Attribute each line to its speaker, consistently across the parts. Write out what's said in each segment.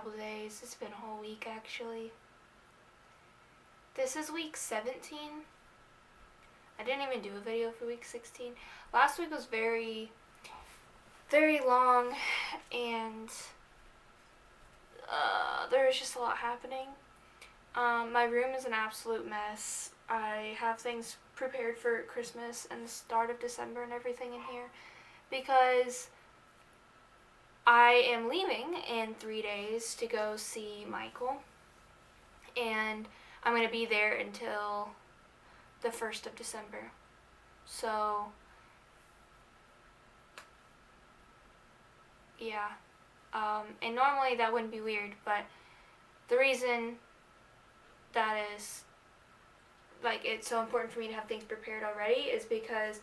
Speaker 1: couple of days. It's been a whole week, actually. This is week 17. I didn't even do a video for week 16. Last week was very, very long, and there was just a lot happening. My room is an absolute mess. I have things prepared for Christmas and the start of December and everything in here because I am leaving in 3 days to go see Michael, and I'm going to be there until the 1st of December. So, yeah. And normally that wouldn't be weird, but the reason that is, it's so important for me to have things prepared already is because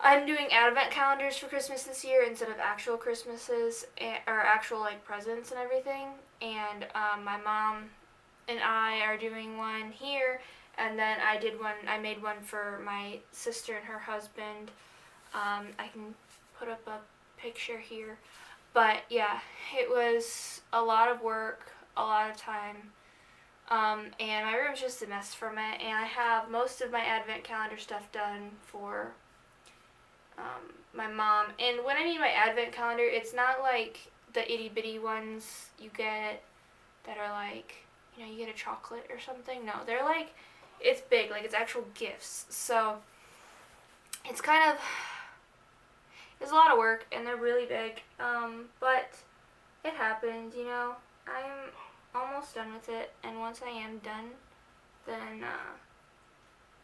Speaker 1: I'm doing advent calendars for Christmas this year instead of actual Christmases, or actual, presents and everything. And my mom and I are doing one here, and then I made one for my sister and her husband. I can put up a picture here. But yeah, it was a lot of work, a lot of time. And my room's just a mess from it, and I have most of my advent calendar stuff done for my mom. And when I mean my advent calendar, it's not like the itty bitty ones you get that are you get a chocolate or something. No, they're it's big, it's actual gifts. So it's it's a lot of work, and they're really big. But it happened, I'm almost done with it, and once I am done, then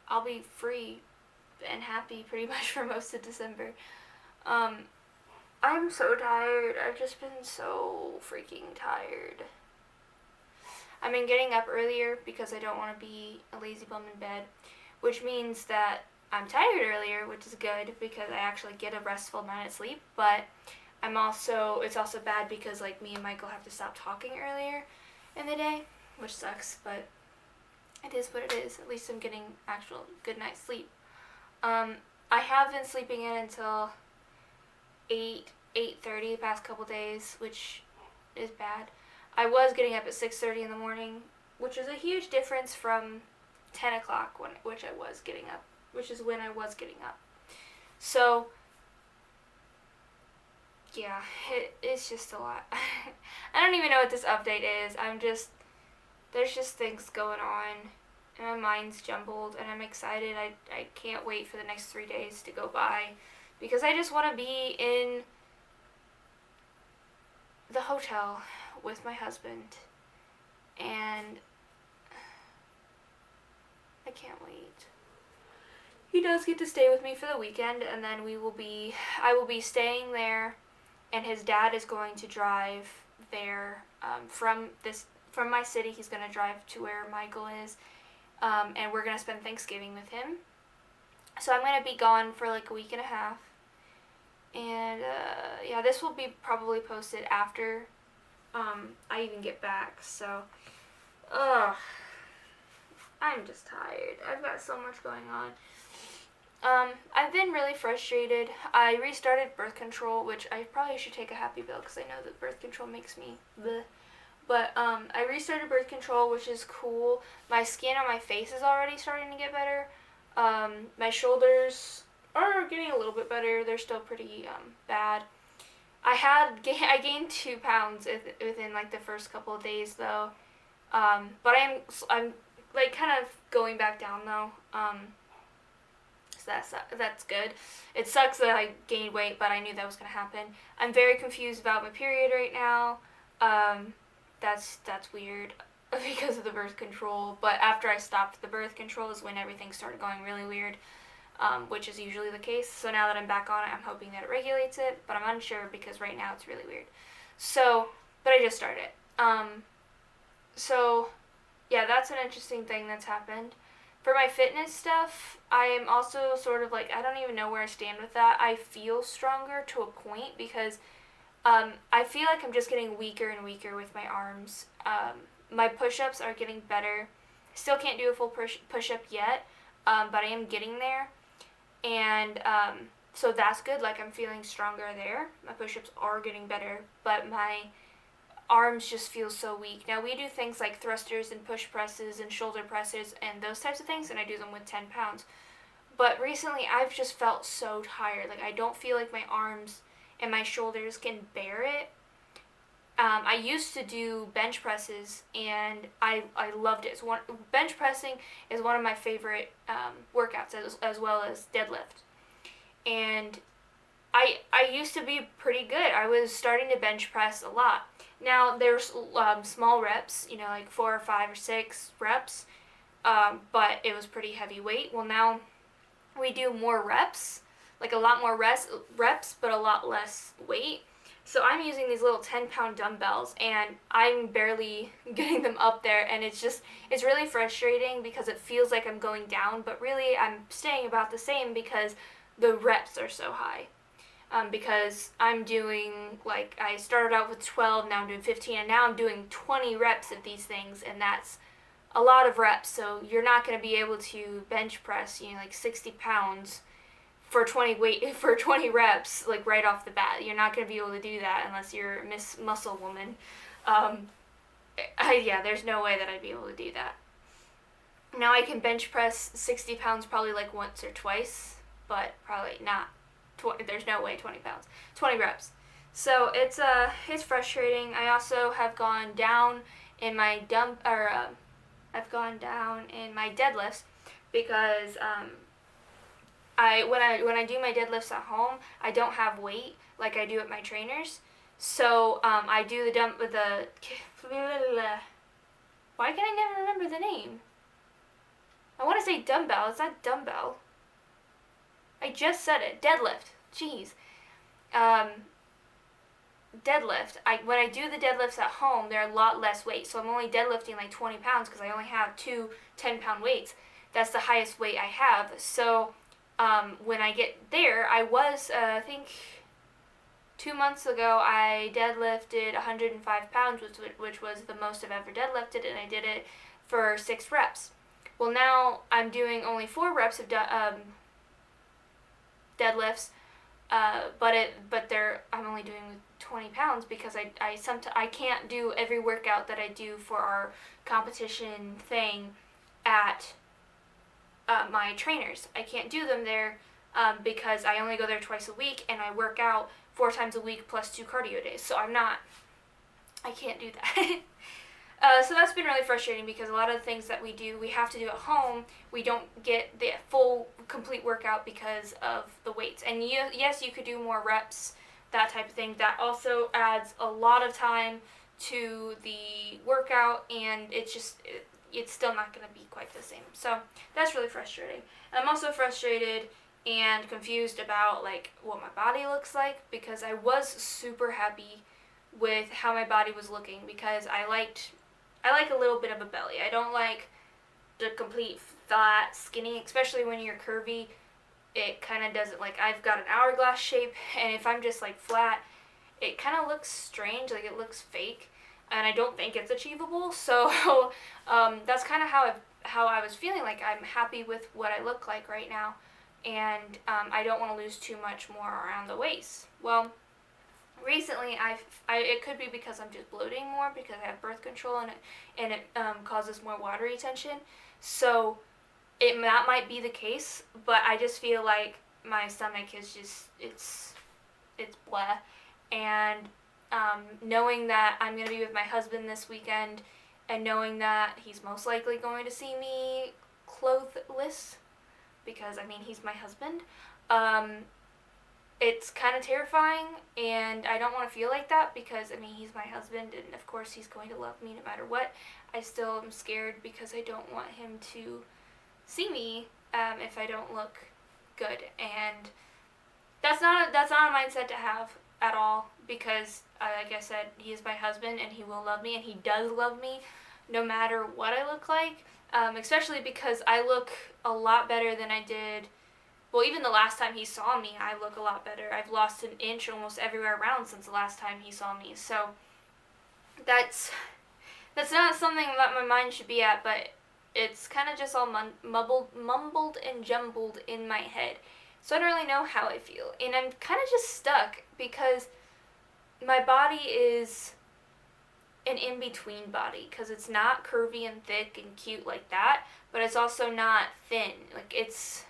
Speaker 1: I'll be free and happy pretty much for most of December. I'm so tired. I've just been so freaking tired. I've been getting up earlier because I don't want to be a lazy bum in bed, which means that I'm tired earlier, which is good because I actually get a restful amount of sleep, but it's also bad because me and Michael have to stop talking earlier in the day, which sucks, but it is what it is. At least I'm getting actual good night's sleep. I have been sleeping in until 8:30 the past couple days, which is bad. I was getting up at 6:30 in the morning, which is a huge difference from 10 o'clock, which is when I was getting up. So, yeah, it's just a lot. I don't even know what this update is. There's just things going on, and my mind's jumbled, and I'm excited. I can't wait for the next 3 days to go by, because I just want to be in the hotel with my husband, and I can't wait. He does get to stay with me for the weekend, and then I will be staying there, and his dad is going to drive there from my city. He's going to drive to where Michael is, and we're going to spend Thanksgiving with him. So I'm going to be gone for a week and a half, and yeah, this will be probably posted after I even get back. So, I'm just tired. I've got so much going on. I've been really frustrated. I restarted birth control, which I probably should take a happy pill because I know that birth control makes me bleh. But I restarted birth control, which is cool. My skin on my face is already starting to get better. My shoulders are getting a little bit better. They're still pretty bad. I gained 2 pounds within the first couple of days though. But I'm kind of going back down though. So that's good. It sucks that I gained weight, but I knew that was gonna happen. I'm very confused about my period right now. That's weird because of the birth control. But after I stopped the birth control is when everything started going really weird, which is usually the case. So now that I'm back on it, I'm hoping that it regulates it, but I'm unsure because right now it's really weird. So, but I just started. So, yeah, that's an interesting thing that's happened. For my fitness stuff, I am also sort of I don't even know where I stand with that. I feel stronger to a point because I feel like I'm just getting weaker and weaker with my arms. My push-ups are getting better. Still can't do a full push-up yet, but I am getting there. And so that's good. I'm feeling stronger there. My push-ups are getting better, but my arms just feel so weak. Now we do things like thrusters and push presses and shoulder presses and those types of things, and I do them with 10 pounds. But recently I've just felt so tired. Like I don't feel like my arms and my shoulders can bear it. I used to do bench presses, and I loved it. Bench pressing is one of my favorite workouts, as well as deadlift. And I used to be pretty good. I was starting to bench press a lot. Now there's small reps, like 4 or 5 or 6 reps, but it was pretty heavy weight. Well, now we do more reps, like a lot more reps, but a lot less weight. So I'm using these little 10-pound dumbbells, and I'm barely getting them up there, and it's really frustrating because it feels like I'm going down, but really I'm staying about the same because the reps are so high. Because I'm doing, like, I started out with 12, now I'm doing 15, and now I'm doing 20 reps of these things, and that's a lot of reps. So you're not going to be able to bench press, like 60 pounds for 20 reps, like right off the bat. You're not going to be able to do that unless you're Miss Muscle Woman. There's no way that I'd be able to do that. Now I can bench press 60 pounds probably like once or twice, but probably not. There's no way 20 pounds, 20 reps. So it's frustrating. I also have gone down in my I've gone down in my deadlifts because when I do my deadlifts at home, I don't have weight like I do at my trainers. So I do the why can I never remember the name? I want to say dumbbell. It's not dumbbell. I just said it. Deadlift. Jeez. Deadlift. When I do the deadlifts at home, they're a lot less weight. So I'm only deadlifting like 20 pounds because I only have 2 10-pound weights. That's the highest weight I have. So when I get there, I was, I think 2 months ago, I deadlifted 105 pounds, which was the most I've ever deadlifted, and I did it for 6 reps. Well, now I'm doing only 4 reps of deadlifts, but I'm only doing 20 pounds because I can't do every workout that I do for our competition thing at my trainers. I can't do them there because I only go there twice a week, and I work out 4 times a week plus 2 cardio days. So I can't do that. So that's been really frustrating because a lot of the things that we have to do at home, we don't get the full, complete workout because of the weights. And yes, you could do more reps, that type of thing. That also adds a lot of time to the workout, and it's still not going to be quite the same. So that's really frustrating. I'm also frustrated and confused about like what my body looks like because I was super happy with how my body was looking because I like a little bit of a belly. I don't like the complete flat, skinny, especially when you're curvy. It kind of doesn't, like, I've got an hourglass shape, and if I'm just like flat, it kind of looks strange, like it looks fake, and I don't think it's achievable. So that's kind of how I was feeling. Like I'm happy with what I look like right now, and I don't want to lose too much more around the waist. Well, recently it could be because I'm just bloating more because I have birth control, and it causes more water retention. So that might be the case, but I just feel like my stomach is just it's blah. And knowing that I'm going to be with my husband this weekend, and knowing that he's most likely going to see me clothless, because I mean he's my husband, it's kind of terrifying, and I don't want to feel like that because I mean he's my husband, and of course he's going to love me no matter what. I still am scared because I don't want him to see me if I don't look good, and that's not a mindset to have at all because like I said, he is my husband and he will love me, and he does love me no matter what I look like, especially because I look a lot better than I did. Well, even the last time he saw me, I look a lot better. I've lost an inch almost everywhere around since the last time he saw me. So that's not something that my mind should be at, but it's kind of just all mumbled and jumbled in my head. So I don't really know how I feel. And I'm kind of just stuck because my body is an in-between body, because it's not curvy and thick and cute like that, but it's also not thin. Like, it's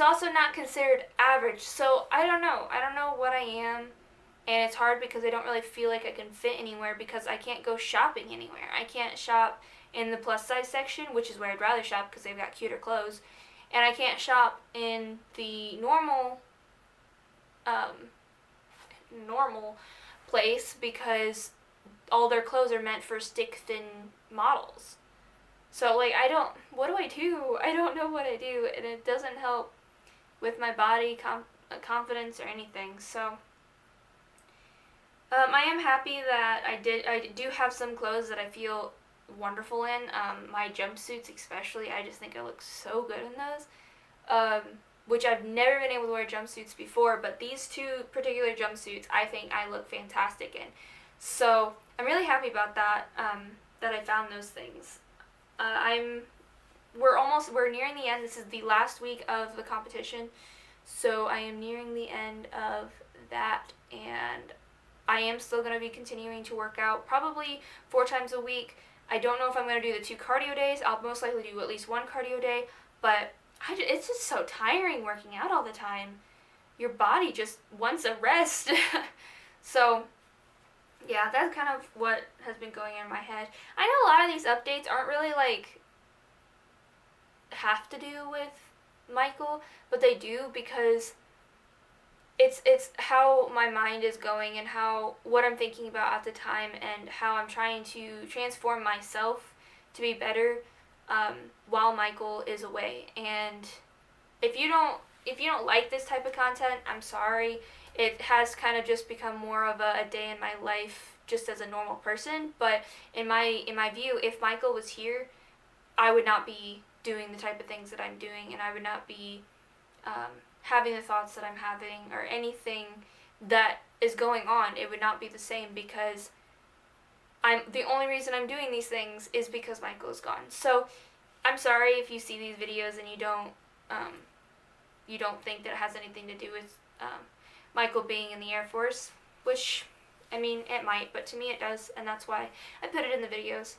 Speaker 1: also not considered average. So I don't know what I am, and it's hard because I don't really feel like I can fit anywhere, because I can't go shopping anywhere. I can't shop in the plus size section, which is where I'd rather shop because they've got cuter clothes, and I can't shop in the normal place because all their clothes are meant for stick thin models. So, like, what do I do? I don't know what I do, and it doesn't help with my body confidence or anything. So I am happy that I do have some clothes that I feel wonderful in. My jumpsuits especially, I just think I look so good in those. Which I've never been able to wear jumpsuits before, but these two particular jumpsuits, I think I look fantastic in. So I'm really happy about that, that I found those things. We're nearing the end. This is the last week of the competition, so I am nearing the end of that, and I am still going to be continuing to work out, probably 4 times a week. I don't know if I'm going to do the 2 cardio days. I'll most likely do at least 1 cardio day, but it's just so tiring working out all the time. Your body just wants a rest. So, yeah, that's kind of what has been going in my head. I know a lot of these updates aren't really, like, have to do with Michael, but they do, because it's how my mind is going and what I'm thinking about at the time, and how I'm trying to transform myself to be better while Michael is away. And if you don't like this type of content, I'm sorry. It has kind of just become more of a day in my life just as a normal person. But in my view, if Michael was here, I would not be doing the type of things that I'm doing, and I would not be having the thoughts that I'm having, or anything that is going on. It would not be the same, because the only reason I'm doing these things is because Michael is gone. So I'm sorry if you see these videos and you don't think that it has anything to do with Michael being in the Air Force, which, I mean, it might, but to me it does, and that's why I put it in the videos.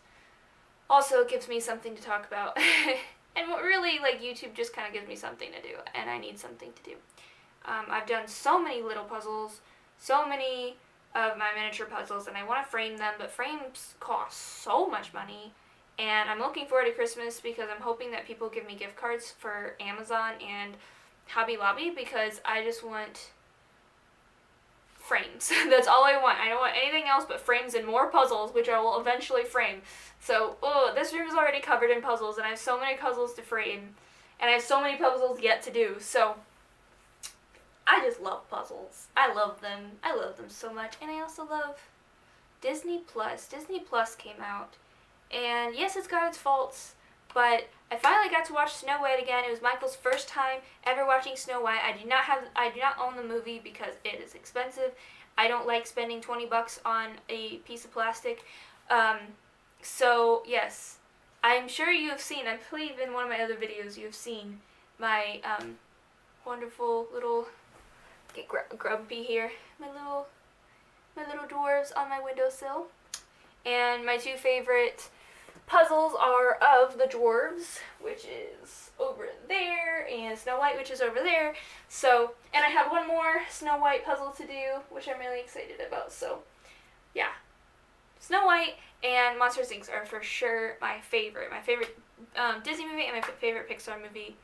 Speaker 1: Also, it gives me something to talk about. And what really, like, YouTube just kind of gives me something to do, and I need something to do. I've done so many little puzzles, so many of my miniature puzzles, and I want to frame them, but frames cost so much money, and I'm looking forward to Christmas because I'm hoping that people give me gift cards for Amazon and Hobby Lobby, because I just want frames. That's all I want. I don't want anything else but frames and more puzzles, which I will eventually frame. So, this room is already covered in puzzles, and I have so many puzzles to frame, and I have so many puzzles yet to do. So, I just love puzzles. I love them. I love them so much. And I also love Disney Plus. Disney Plus came out, and yes, it's got its faults, but I finally got to watch Snow White again. It was Michael's first time ever watching Snow White. I do not own the movie because it is expensive. I don't like spending $20 on a piece of plastic. So yes, I'm sure you have seen, I believe in one of my other videos you have seen my wonderful little, get grumpy here, my little dwarves on my windowsill. And my 2 favorite puzzles are of the dwarves, which is over there, and Snow White, which is over there. So, and I have one more Snow White puzzle to do, which I'm really excited about. So, yeah. Snow White and Monsters, Inc. are for sure my favorite. My favorite Disney movie and my favorite Pixar movie.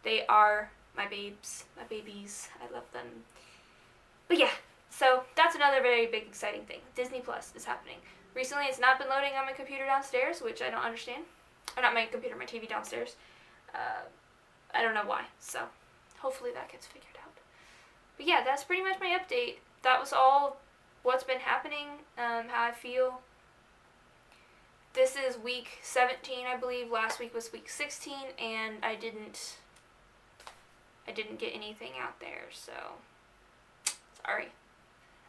Speaker 1: They are my babes, my babies. I love them. But yeah, so that's another very big exciting thing. Disney Plus is happening. Recently, it's not been loading on my computer downstairs, which I don't understand. Or not my computer, my TV downstairs. I don't know why. So, hopefully that gets figured out. But yeah, that's pretty much my update. That was all what's been happening, how I feel. This is week 17, I believe. Last week was week 16, and I didn't get anything out there, so sorry.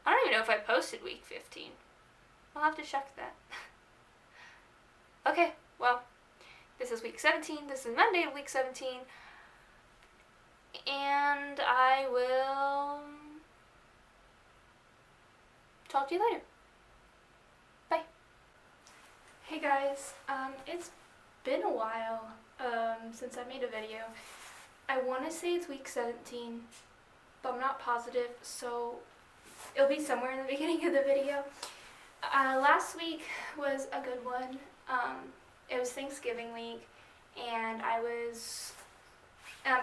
Speaker 1: I don't even know if I posted week 15. I'll have to check that. Okay, well, this is week 17. This is Monday of week 17. And I will talk to you later. Hey guys, it's been a while since I made a video. I want to say it's week 17, but I'm not positive, so it'll be somewhere in the beginning of the video. Last week was a good one. It was Thanksgiving week, and I was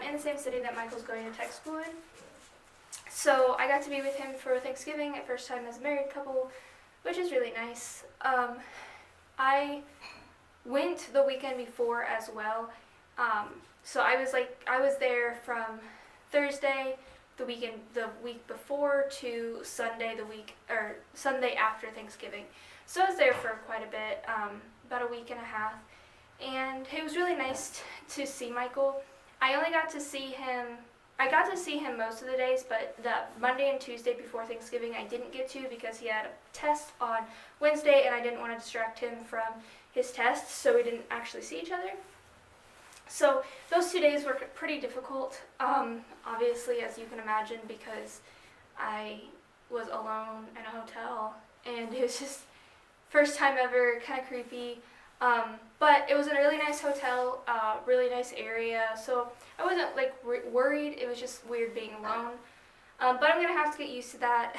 Speaker 1: in the same city that Michael's going to tech school in. So I got to be with him for Thanksgiving, at first time as a married couple, which is really nice. I went the weekend before as well. So I was there from Thursday, the week before, to Sunday Sunday after Thanksgiving. So I was there for quite a bit, about a week and a half, and it was really nice to see Michael. I got to see him most of the days, but the Monday and Tuesday before Thanksgiving I didn't get to because he had a test on Wednesday and I didn't want to distract him from his tests, so we didn't actually see each other. So those 2 days were pretty difficult, obviously, as you can imagine, because I was alone in a hotel and it was just first time ever, kind of creepy. But it was in a really nice hotel, really nice area, so I wasn't worried. It was just weird being alone. But I'm gonna have to get used to that,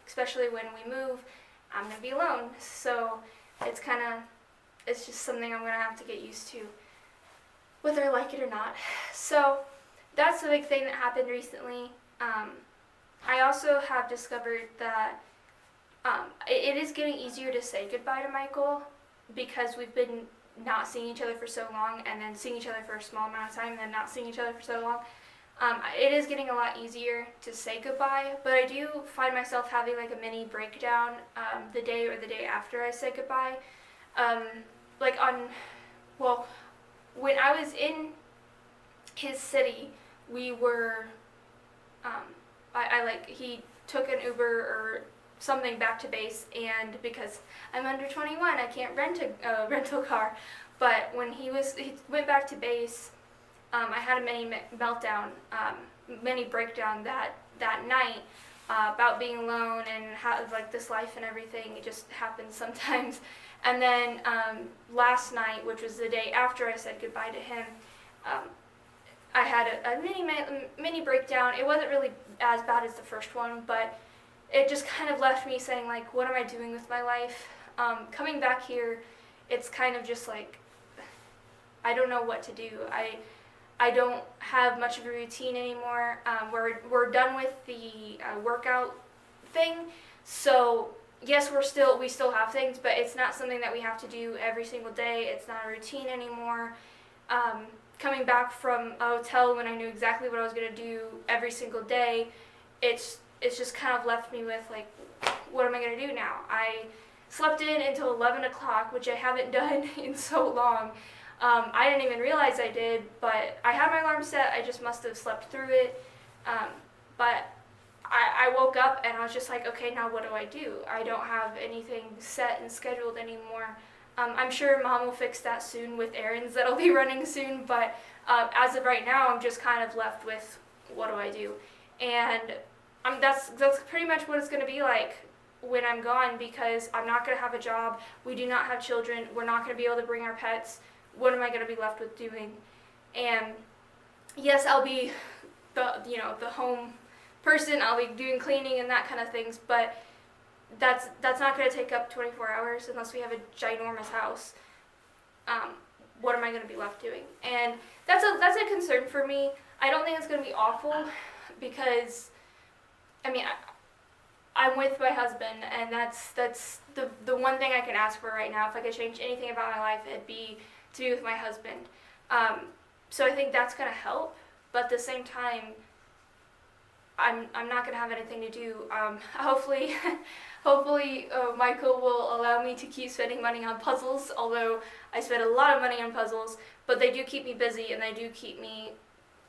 Speaker 1: especially when we move. I'm gonna be alone, so it's just something I'm gonna have to get used to, whether I like it or not. So that's the big thing that happened recently. I also have discovered that it is getting easier to say goodbye to Michael, because we've been not seeing each other for so long, and then seeing each other for a small amount of time, and then not seeing each other for so long. It is getting a lot easier to say goodbye, but I do find myself having a mini breakdown the day or the day after I say goodbye. When I was in his city, we were, he took an Uber or something back to base, and because I'm under 21, I can't rent a rental car. But when he went back to base, I had a mini breakdown that night about being alone and how this life and everything. It just happens sometimes. And then last night, which was the day after I said goodbye to him, I had a mini breakdown. It wasn't really as bad as the first one, but it just kind of left me saying, what am I doing with my life? Coming back here, it's kind of just I don't know what to do. I don't have much of a routine anymore. We're done with the workout thing, so yes, we still have things, but it's not something that we have to do every single day. It's not a routine anymore. Coming back from a hotel when I knew exactly what I was going to do every single day, it's just kind of left me with what am I going to do now? I slept in until 11 o'clock, which I haven't done in so long. I didn't even realize I did, but I had my alarm set. I just must have slept through it. But I woke up and I was just okay, now what do I do? I don't have anything set and scheduled anymore. I'm sure Mom will fix that soon with errands that'll be running soon, but as of right now, I'm just kind of left with what do I do? And that's pretty much what it's going to be like when I'm gone, because I'm not going to have a job. We do not have children. We're not going to be able to bring our pets. What am I going to be left with doing? And yes, I'll be the home person. I'll be doing cleaning and that kind of things, but that's not going to take up 24 hours unless we have a ginormous house. What am I going to be left doing? And that's a concern for me. I don't think it's going to be awful, because I'm with my husband, and that's the one thing I can ask for right now. If I could change anything about my life, it'd be to be with my husband. So I think that's going to help, but at the same time, I'm not going to have anything to do. Hopefully Michael will allow me to keep spending money on puzzles, although I spend a lot of money on puzzles, but they do keep me busy, and they do keep me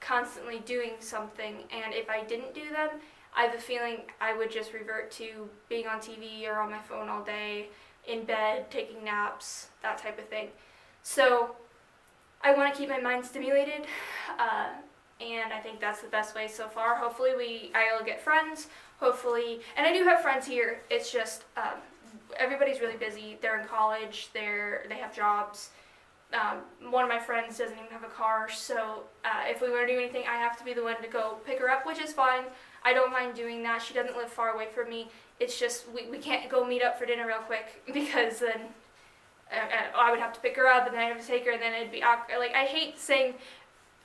Speaker 1: constantly doing something. And if I didn't do them, I have a feeling I would just revert to being on TV or on my phone all day, in bed, taking naps, that type of thing. So I want to keep my mind stimulated, and I think that's the best way so far. Hopefully I'll get friends, hopefully, and I do have friends here. It's just everybody's really busy. They're in college. They have jobs. One of my friends doesn't even have a car, so if we want to do anything, I have to be the one to go pick her up, which is fine. I don't mind doing that. She doesn't live far away from me. It's just we can't go meet up for dinner real quick because then I would have to pick her up and then I'd have to take her and then it'd be awkward. Like, I hate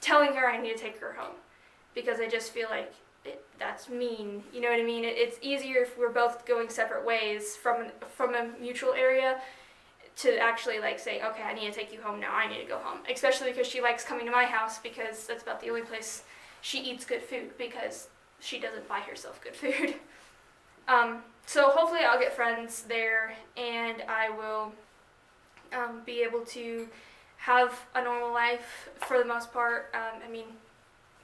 Speaker 1: telling her I need to take her home because I just feel like that's mean. You know what I mean? It's easier if we're both going separate ways from a mutual area to actually like say, okay, I need to take you home now. I need to go home. Especially because she likes coming to my house because that's about the only place she eats good food because she doesn't buy herself good food. So hopefully I'll get friends there and I will be able to have a normal life for the most part. I mean,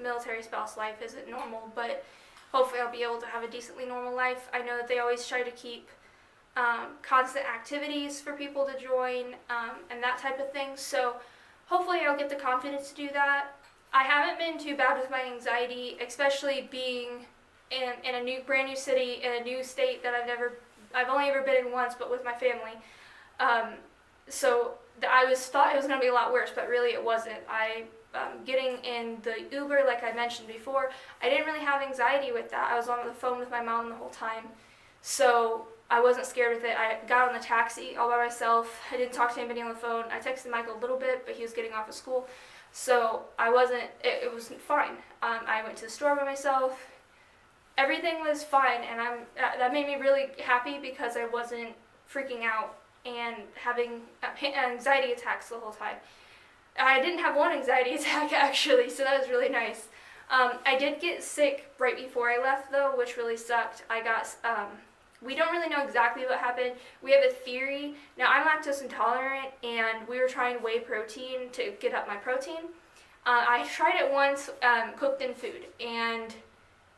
Speaker 1: military spouse life isn't normal, but hopefully I'll be able to have a decently normal life. I know that they always try to keep constant activities for people to join and that type of thing. So hopefully I'll get the confidence to do that. I haven't been too bad with my anxiety, especially being in a brand new city, in a new state that I've only ever been in once, but with my family. So I thought it was going to be a lot worse, but really it wasn't. Getting in the Uber, like I mentioned before, I didn't really have anxiety with that. I was on the phone with my mom the whole time, so I wasn't scared with it. I got on the taxi all by myself. I didn't talk to anybody on the phone. I texted Michael a little bit, but he was getting off of school, so it was fine. I went to the store by myself. Everything was fine, and that made me really happy because I wasn't freaking out and having anxiety attacks the whole time. I didn't have one anxiety attack actually, so that was really nice. I did get sick right before I left though, which really sucked. We don't really know exactly what happened. We have a theory. Now I'm lactose intolerant and we were trying whey protein to get up my protein. I tried it once, cooked in food, and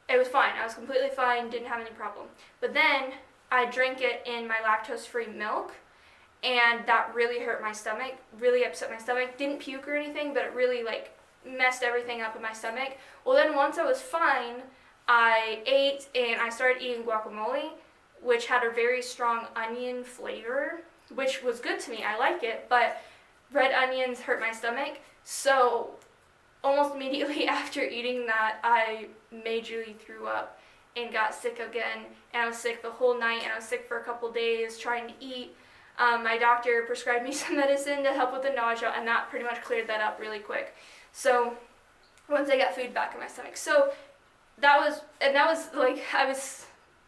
Speaker 1: it was fine. I was completely fine, didn't have any problem. But then I drank it in my lactose-free milk, and that really hurt my stomach, really upset my stomach. Didn't puke or anything, but it really like messed everything up in my stomach. Well, then once I was fine, I ate and I started eating guacamole, which had a very strong onion flavor, which was good to me. I like it, but red onions hurt my stomach. So almost immediately after eating that, I majorly threw up and got sick again. And I was sick the whole night, and I was sick for a couple days trying to eat. My doctor prescribed me some medicine to help with the nausea, and that pretty much cleared that up really quick. So once I got food back in my stomach. So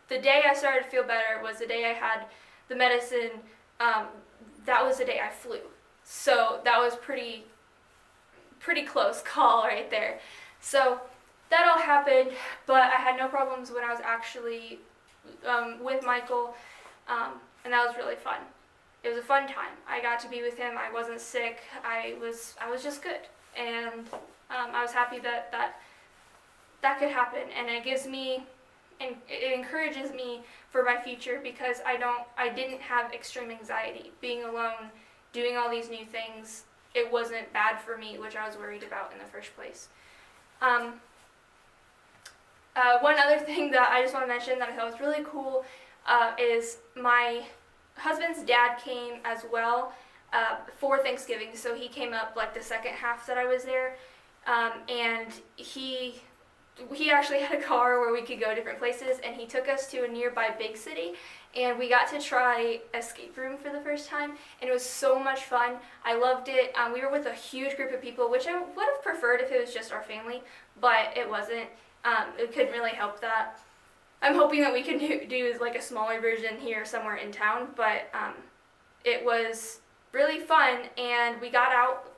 Speaker 1: the day I started to feel better was the day I had the medicine. That was the day I flew. So that was pretty close call right there. So that all happened, but I had no problems when I was actually with Michael, and that was really fun. It was a fun time. I got to be with him. I wasn't sick. I was just good, and I was happy that could happen. And it gives me, and it encourages me for my future because I didn't have extreme anxiety. Being alone, doing all these new things, it wasn't bad for me, which I was worried about in the first place. One other thing that I just want to mention that I thought was really cool is my husband's dad came as well for Thanksgiving. So he came up like the second half that I was there, and he actually had a car where we could go different places, and he took us to a nearby big city, and we got to try escape room for the first time, and it was so much fun. I loved it. We were with a huge group of people, which I would have preferred if it was just our family, but it wasn't. It couldn't really help that. I'm hoping that we can do like a smaller version here somewhere in town, but it was really fun, and we got out.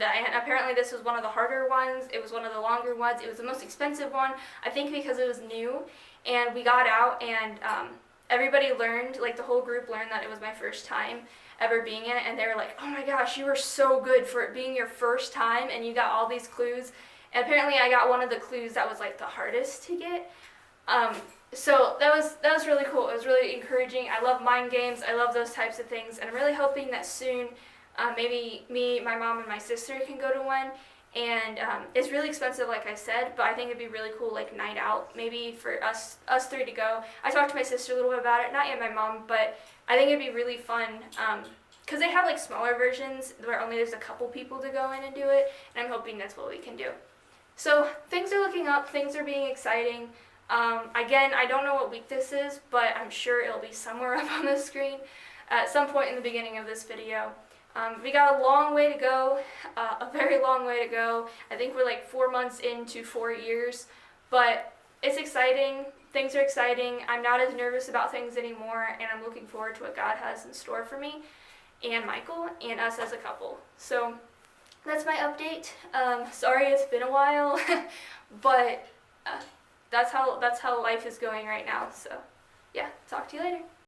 Speaker 1: And apparently this was one of the harder ones. It was one of the longer ones. It was the most expensive one, I think, because it was new. And we got out, and everybody learned, like the whole group learned that it was my first time ever being in it, and they were like, oh my gosh, you were so good for it being your first time, and you got all these clues. And apparently I got one of the clues that was like the hardest to get. So that was really cool. It was really encouraging. I love mind games. I love those types of things, and I'm really hoping that soon maybe me, my mom, and my sister can go to one, and it's really expensive, like I said, but I think it'd be really cool, like night out, maybe for us three to go. I talked to my sister a little bit about it, not yet my mom, but I think it'd be really fun, because they have like smaller versions where only there's a couple people to go in and do it, and I'm hoping that's what we can do. So things are looking up, things are being exciting. Again, I don't know what week this is, but I'm sure it'll be somewhere up on the screen at some point in the beginning of this video. We got a long way to go, a very long way to go. I think we're like 4 months into 4 years, but it's exciting. Things are exciting. I'm not as nervous about things anymore, and I'm looking forward to what God has in store for me and Michael and us as a couple. So that's my update. Sorry it's been a while, but that's how life is going right now. So yeah, talk to you later.